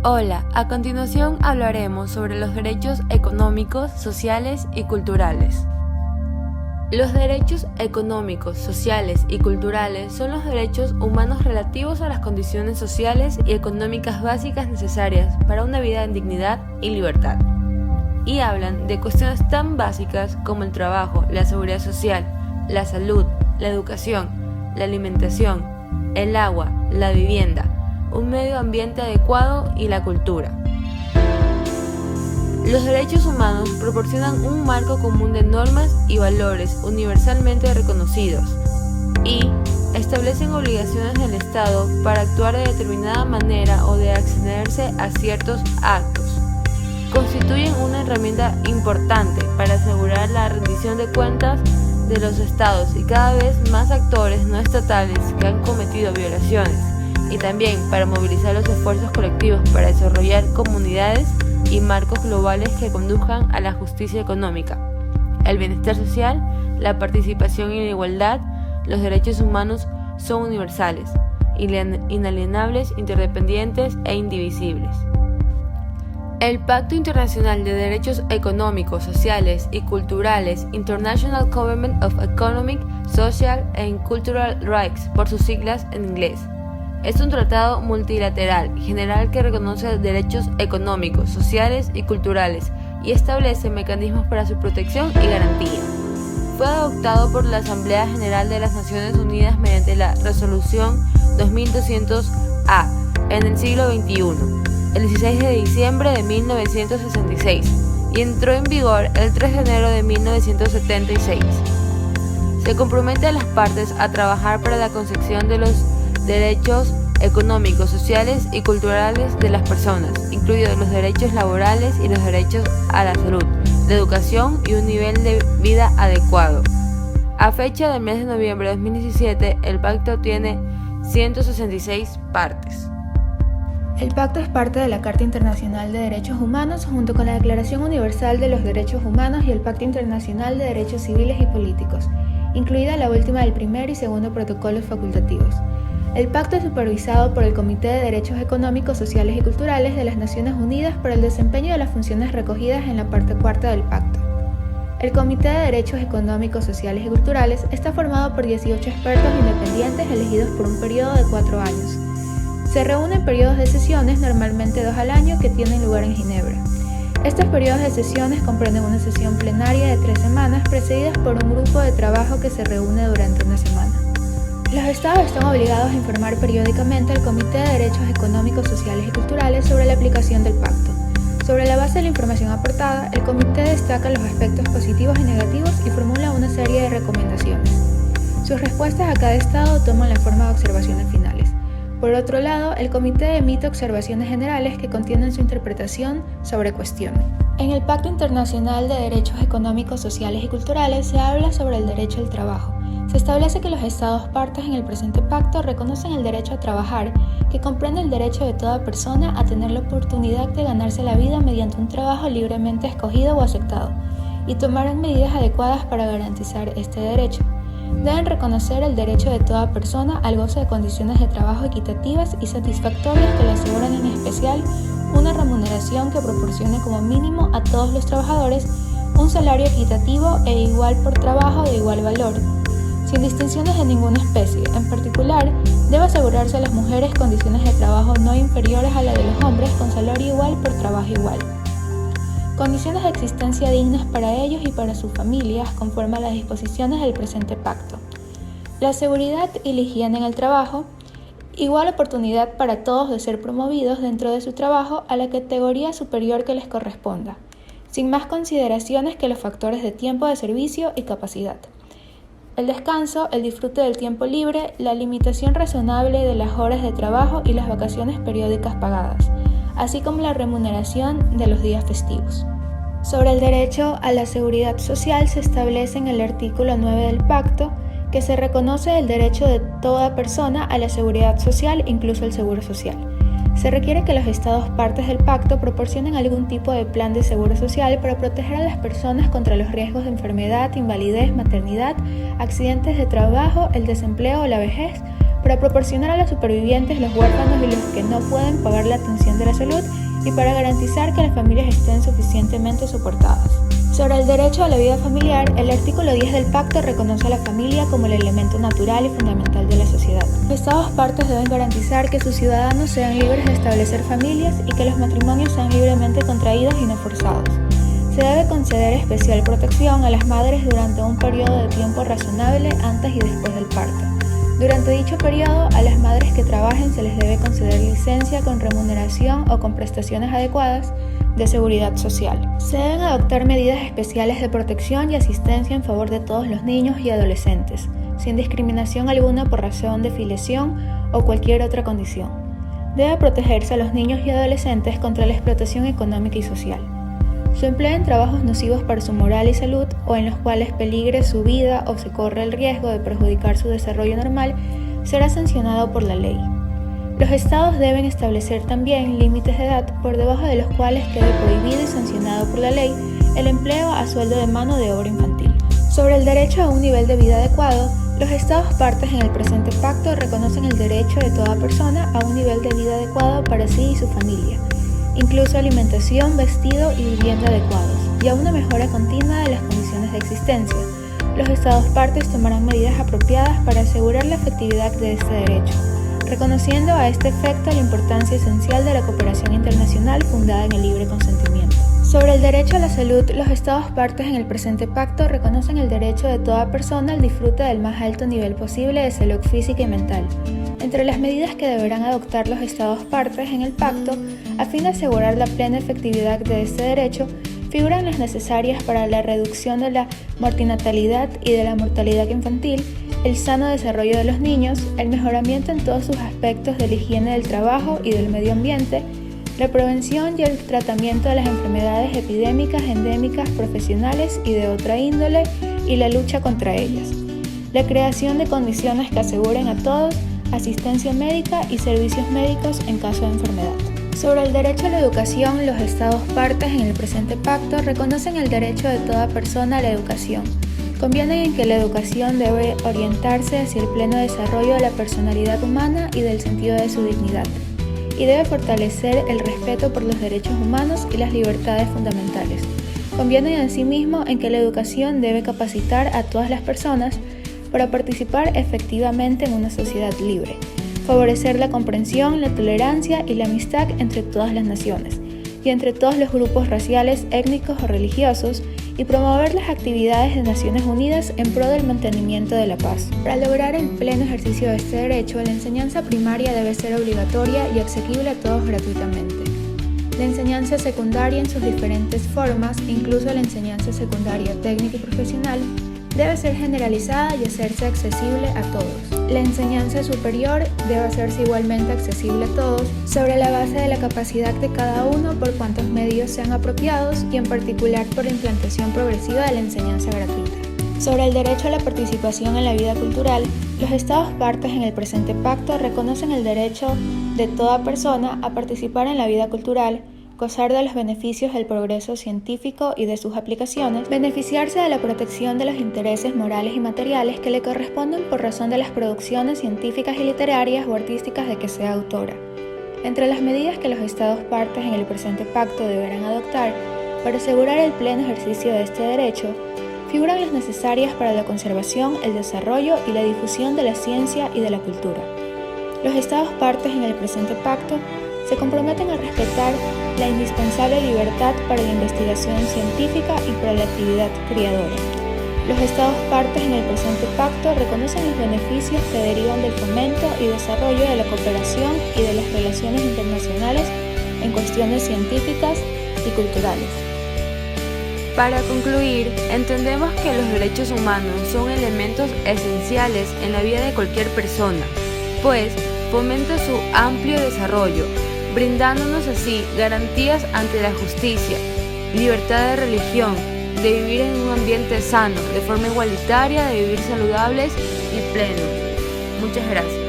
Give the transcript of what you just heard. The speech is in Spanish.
Hola, a continuación hablaremos sobre los derechos económicos, sociales y culturales. Los derechos económicos, sociales y culturales son los derechos humanos relativos a las condiciones sociales y económicas básicas necesarias para una vida en dignidad y libertad. Y hablan de cuestiones tan básicas como el trabajo, la seguridad social, la salud, la educación, la alimentación, el agua, la vivienda, un medio ambiente adecuado y la cultura. Los derechos humanos proporcionan un marco común de normas y valores universalmente reconocidos y establecen obligaciones del Estado para actuar de determinada manera o de abstenerse a ciertos actos. Constituyen una herramienta importante para asegurar la rendición de cuentas de los Estados y cada vez más actores no estatales que han cometido violaciones, y también para movilizar los esfuerzos colectivos para desarrollar comunidades y marcos globales que conduzcan a la justicia económica, el bienestar social, la participación y la igualdad. Los derechos humanos son universales, inalienables, interdependientes e indivisibles. El Pacto Internacional de Derechos Económicos, Sociales y Culturales, International Covenant of Economic, Social and Cultural Rights, por sus siglas en inglés, es un tratado multilateral general que reconoce derechos económicos, sociales y culturales y establece mecanismos para su protección y garantía. Fue adoptado por la Asamblea General de las Naciones Unidas mediante la Resolución 2200-A en el siglo XXI, el 16 de diciembre de 1966, y entró en vigor el 3 de enero de 1976. Se compromete a las partes a trabajar para la consecución de los derechos económicos, sociales y culturales de las personas, incluidos los derechos laborales y los derechos a la salud, la educación y un nivel de vida adecuado. A fecha del mes de noviembre de 2017, el pacto tiene 166 partes. El pacto es parte de la Carta Internacional de Derechos Humanos junto con la Declaración Universal de los Derechos Humanos y el Pacto Internacional de Derechos Civiles y Políticos, incluida la última del primer y segundo protocolos facultativos. El pacto es supervisado por el Comité de Derechos Económicos, Sociales y Culturales de las Naciones Unidas por el desempeño de las funciones recogidas en la parte cuarta del pacto. El Comité de Derechos Económicos, Sociales y Culturales está formado por 18 expertos independientes elegidos por un periodo de 4 años. Se reúnen en periodos de sesiones, normalmente 2 al año, que tienen lugar en Ginebra. Estos periodos de sesiones comprenden una sesión plenaria de 3 semanas precedidas por un grupo de trabajo que se reúne durante una semana. Los Estados están obligados a informar periódicamente al Comité de Derechos Económicos, Sociales y Culturales sobre la aplicación del pacto. Sobre la base de la información aportada, el Comité destaca los aspectos positivos y negativos y formula una serie de recomendaciones. Sus respuestas a cada Estado toman la forma de observaciones finales. Por otro lado, el Comité emite observaciones generales que contienen su interpretación sobre cuestiones. En el Pacto Internacional de Derechos Económicos, Sociales y Culturales se habla sobre el derecho al trabajo. Se establece que los Estados partes en el presente pacto reconocen el derecho a trabajar, que comprende el derecho de toda persona a tener la oportunidad de ganarse la vida mediante un trabajo libremente escogido o aceptado, y tomarán medidas adecuadas para garantizar este derecho. Deben reconocer el derecho de toda persona al goce de condiciones de trabajo equitativas y satisfactorias que le aseguran en especial una remuneración que proporcione como mínimo a todos los trabajadores un salario equitativo e igual por trabajo de igual valor, sin distinciones de ninguna especie. En particular, debe asegurarse a las mujeres condiciones de trabajo no inferiores a las de los hombres con salario igual por trabajo igual. Condiciones de existencia dignas para ellos y para sus familias conforme a las disposiciones del presente pacto. La seguridad y la higiene en el trabajo. Igual oportunidad para todos de ser promovidos dentro de su trabajo a la categoría superior que les corresponda, sin más consideraciones que los factores de tiempo de servicio y capacidad. El descanso, el disfrute del tiempo libre, la limitación razonable de las horas de trabajo y las vacaciones periódicas pagadas, así como la remuneración de los días festivos. Sobre el derecho a la seguridad social se establece en el artículo 9 del pacto que se reconoce el derecho de toda persona a la seguridad social, incluso el seguro social. Se requiere que los Estados partes del pacto proporcionen algún tipo de plan de seguro social para proteger a las personas contra los riesgos de enfermedad, invalidez, maternidad, accidentes de trabajo, el desempleo o la vejez, para proporcionar a los supervivientes, los huérfanos y los que no pueden pagar la atención de la salud y para garantizar que las familias estén suficientemente soportadas. Sobre el derecho a la vida familiar, el artículo 10 del Pacto reconoce a la familia como el elemento natural y fundamental de la sociedad. Los Estados partes deben garantizar que sus ciudadanos sean libres de establecer familias y que los matrimonios sean libremente contraídos y no forzados. Se debe conceder especial protección a las madres durante un periodo de tiempo razonable antes y después del parto. Durante dicho periodo, a las madres que trabajen se les debe conceder licencia con remuneración o con prestaciones adecuadas de seguridad social. Se deben adoptar medidas especiales de protección y asistencia en favor de todos los niños y adolescentes, sin discriminación alguna por razón de filiación o cualquier otra condición. Debe protegerse a los niños y adolescentes contra la explotación económica y social. Su empleo en trabajos nocivos para su moral y salud o en los cuales peligre su vida o se corre el riesgo de perjudicar su desarrollo normal será sancionado por la ley. Los estados deben establecer también límites de edad por debajo de los cuales quede prohibido y sancionado por la ley el empleo a sueldo de mano de obra infantil. Sobre el derecho a un nivel de vida adecuado, los estados partes en el presente pacto reconocen el derecho de toda persona a un nivel de vida adecuado para sí y su familia, incluso alimentación, vestido y vivienda adecuados, y a una mejora continua de las condiciones de existencia. Los estados partes tomarán medidas apropiadas para asegurar la efectividad de este derecho, reconociendo a este efecto la importancia esencial de la cooperación internacional fundada en el libre consentimiento. Sobre el derecho a la salud, los estados partes en el presente pacto reconocen el derecho de toda persona al disfrute del más alto nivel posible de salud física y mental. Entre las medidas que deberán adoptar los estados partes en el pacto, a fin de asegurar la plena efectividad de este derecho, figuran las necesarias para la reducción de la mortinatalidad y de la mortalidad infantil, el sano desarrollo de los niños, el mejoramiento en todos sus aspectos de la higiene del trabajo y del medio ambiente, la prevención y el tratamiento de las enfermedades epidémicas, endémicas, profesionales y de otra índole, y la lucha contra ellas. La creación de condiciones que aseguren a todos asistencia médica y servicios médicos en caso de enfermedad. Sobre el derecho a la educación, los estados partes en el presente pacto reconocen el derecho de toda persona a la educación. Convienen en que la educación debe orientarse hacia el pleno desarrollo de la personalidad humana y del sentido de su dignidad, y debe fortalecer el respeto por los derechos humanos y las libertades fundamentales. Convienen asimismo en que la educación debe capacitar a todas las personas para participar efectivamente en una sociedad libre, favorecer la comprensión, la tolerancia y la amistad entre todas las naciones y entre todos los grupos raciales, étnicos o religiosos, y promover las actividades de Naciones Unidas en pro del mantenimiento de la paz. Para lograr el pleno ejercicio de este derecho, la enseñanza primaria debe ser obligatoria y asequible a todos gratuitamente. La enseñanza secundaria en sus diferentes formas, incluso la enseñanza secundaria técnica y profesional, debe ser generalizada y hacerse accesible a todos. La enseñanza superior debe hacerse igualmente accesible a todos, sobre la base de la capacidad de cada uno por cuantos medios sean apropiados y en particular por la implantación progresiva de la enseñanza gratuita. Sobre el derecho a la participación en la vida cultural, los estados partes en el presente pacto reconocen el derecho de toda persona a participar en la vida cultural, gozar de los beneficios del progreso científico y de sus aplicaciones, beneficiarse de la protección de los intereses morales y materiales que le corresponden por razón de las producciones científicas y literarias o artísticas de que sea autora. Entre las medidas que los estados partes en el presente pacto deberán adoptar para asegurar el pleno ejercicio de este derecho, figuran las necesarias para la conservación, el desarrollo y la difusión de la ciencia y de la cultura. Los estados partes en el presente pacto se comprometen a respetar la indispensable libertad para la investigación científica y para la actividad criadora. Los estados partes en el presente pacto reconocen los beneficios que derivan del fomento y desarrollo de la cooperación y de las relaciones internacionales en cuestiones científicas y culturales. Para concluir, entendemos que los derechos humanos son elementos esenciales en la vida de cualquier persona, pues fomenta su amplio desarrollo, brindándonos así garantías ante la justicia, libertad de religión, de vivir en un ambiente sano, de forma igualitaria, de vivir saludables y plenos. Muchas gracias.